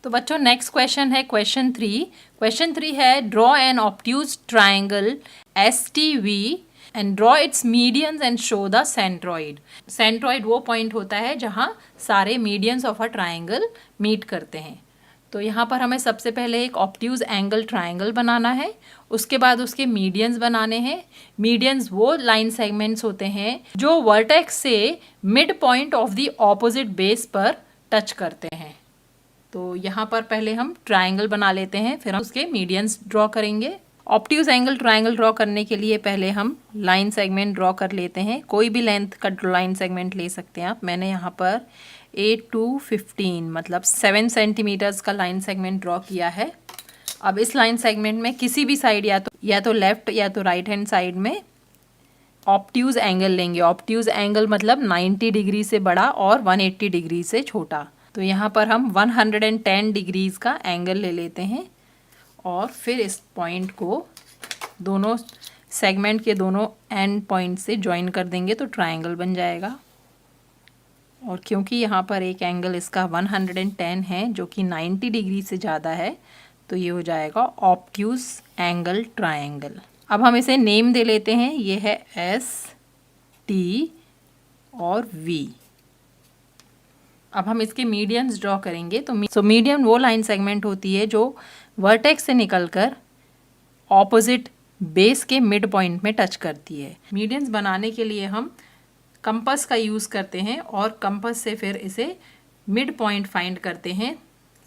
तो बच्चों next question है क्वेश्चन 3। क्वेश्चन 3 है draw an obtuse triangle STV and draw its medians and show the centroid. Centroid वो point होता है जहाँ सारे medians of a triangle meet करते हैं। तो यहाँ पर हमें सबसे पहले एक ऑब्ट्यूज एंगल ट्राइंगल बनाना है, उसके बाद उसके मीडियंस बनाने हैं। मीडियंस वो लाइन सेगमेंट्स होते हैं जो वर्टेक्स से mid point of the opposite base पर टच करते हैं। तो यहाँ पर पहले हम ट्राइंगल बना लेते हैं, फिर हम उसके मीडियंस ड्रॉ करेंगे। ऑब्ट्यूज एंगल ट्राइंगल ड्रॉ करने के लिए पहले हम लाइन सेगमेंट ड्रॉ कर लेते हैं। कोई भी लेंथ का लाइन सेगमेंट ले सकते हैं आप। मैंने यहाँ पर 8 to 15 मतलब 7 सेंटीमीटर्स का लाइन सेगमेंट ड्रॉ किया है। अब इस लाइन सेगमेंट में किसी भी साइड या तो लेफ्ट या तो राइट हैंड साइड में ऑब्ट्यूज एंगल लेंगे। ऑब्ट्यूज एंगल मतलब 90 डिग्री से बड़ा और 180 डिग्री से छोटा। तो यहाँ पर हम 110 डिग्रीज का एंगल ले लेते हैं और फिर इस पॉइंट को दोनों सेगमेंट के दोनों एंड पॉइंट से ज्वाइन कर देंगे तो ट्राइंगल बन जाएगा। और क्योंकि यहाँ पर एक एंगल इसका 110 है जो कि 90 डिग्री से ज़्यादा है, तो ये हो जाएगा ऑब्ट्यूज एंगल ट्राइंगल। अब हम इसे नेम दे लेते हैं, ये है ST और V। अब हम इसके मीडियंस ड्रॉ करेंगे। तो मीडियन वो लाइन सेगमेंट होती है जो वर्टेक्स से निकलकर ऑपोजिट बेस के मिड पॉइंट में टच करती है। मीडियंस बनाने के लिए हम कंपास का यूज़ करते हैं और कंपास से फिर इसे मिड पॉइंट फाइंड करते हैं।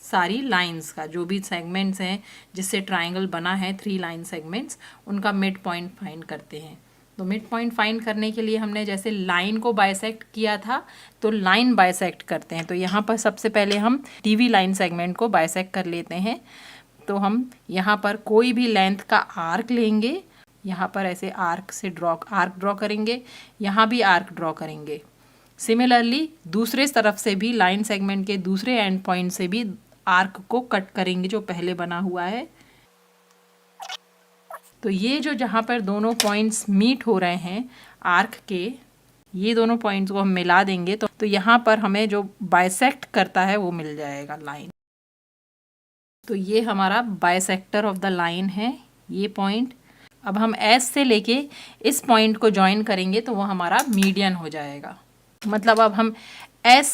सारी लाइंस का जो भी सेगमेंट्स हैं जिससे ट्राइंगल बना है, 3 लाइन सेगमेंट्स, उनका मिड पॉइंट फाइंड करते हैं। तो मिड पॉइंट फाइंड करने के लिए हमने जैसे लाइन को बाइसेक्ट किया था, तो लाइन बाइसेक्ट करते हैं। तो यहाँ पर सबसे पहले हम TV लाइन सेगमेंट को बाइसेक्ट कर लेते हैं। तो हम यहाँ पर कोई भी लेंथ का आर्क लेंगे, यहाँ पर ऐसे आर्क ड्रॉ करेंगे, यहाँ भी आर्क ड्रॉ करेंगे। सिमिलरली दूसरे तरफ से भी लाइन सेगमेंट के दूसरे एंड पॉइंट से भी आर्क को कट करेंगे जो पहले बना हुआ है। तो ये जो जहाँ पर दोनों पॉइंट्स मीट हो रहे हैं आर्क के, ये दोनों पॉइंट्स को हम मिला देंगे तो यहाँ पर हमें जो बाइसेक्ट करता है वो मिल जाएगा लाइन। तो ये हमारा बाइसेक्टर ऑफ द लाइन है ये पॉइंट। अब हम S से लेके इस पॉइंट को ज्वाइन करेंगे तो वो हमारा मीडियन हो जाएगा। मतलब अब हम S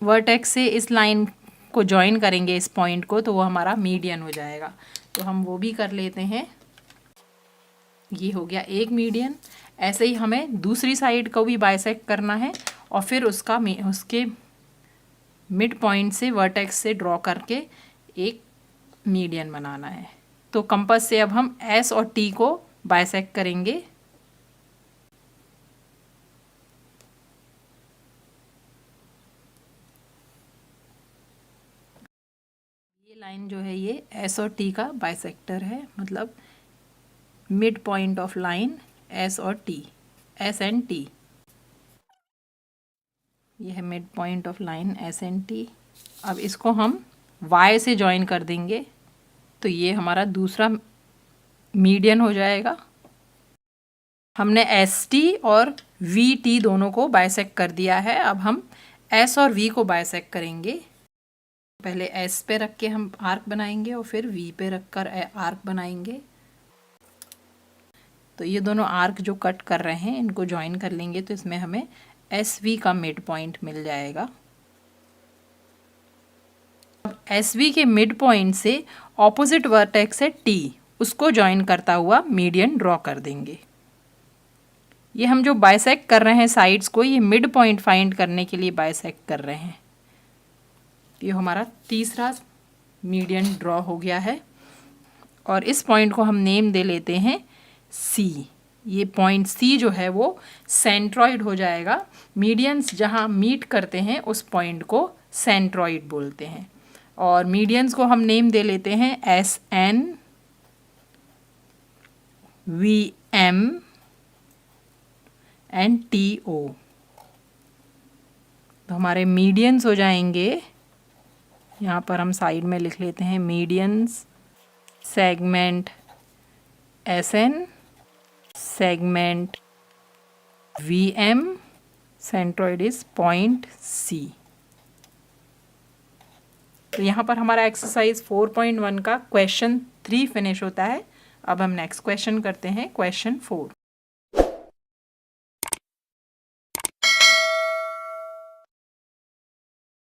वर्टेक्स से इस लाइन को ज्वाइन करेंगे इस पॉइंट को, तो वो हमारा मीडियन हो जाएगा। तो हम वो भी कर लेते हैं। ये हो गया एक मीडियन। ऐसे ही हमें दूसरी साइड को भी बाइसेक्ट करना है और फिर उसके मिड पॉइंट से वर्टेक्स से ड्रॉ करके एक मीडियन बनाना है। तो कंपास से अब हम S और T को बाइसेक्ट करेंगे। ये लाइन जो है ये S और T का बाइसेक्टर है, मतलब mid point of line S और T, S एंड T। ये है mid point of line S and T। अब इसको हम Y से ज्वाइन कर देंगे तो ये हमारा दूसरा मीडियन हो जाएगा। हमने ST और VT दोनों को बाइसेक्ट कर दिया है। अब हम S और V को बाइसेक्ट करेंगे। पहले S पे रख के हम आर्क बनाएंगे और फिर V पे रख कर आर्क बनाएंगे। तो ये दोनों आर्क जो कट कर रहे हैं इनको ज्वाइन कर लेंगे तो इसमें हमें SV का मिड पॉइंट मिल जाएगा। अब SV के मिड पॉइंट से ऑपोजिट वर्टेक्स है T, उसको ज्वाइन करता हुआ मीडियन ड्रॉ कर देंगे। ये हम जो बाइसेक्ट कर रहे हैं साइड्स को, ये मिड पॉइंट फाइंड करने के लिए बाइसेक्ट कर रहे हैं। ये हमारा तीसरा मीडियन ड्रॉ हो गया है और इस पॉइंट को हम नेम दे लेते हैं C। ये पॉइंट C जो है वो सेंट्रॉइड हो जाएगा। मीडियंस जहाँ मीट करते हैं उस पॉइंट को सेंट्रॉइड बोलते हैं। और मीडियंस को हम नेम दे लेते हैं SN, VM एंड TO। तो हमारे मीडियंस हो जाएंगे, यहाँ पर हम साइड में लिख लेते हैं medians segment SN, segment VM, centroid is point C। तो यहाँ पर हमारा एक्सरसाइज 4.1 का क्वेश्चन 3 फिनिश होता है। अब हम नेक्स्ट क्वेश्चन करते हैं, क्वेश्चन 4।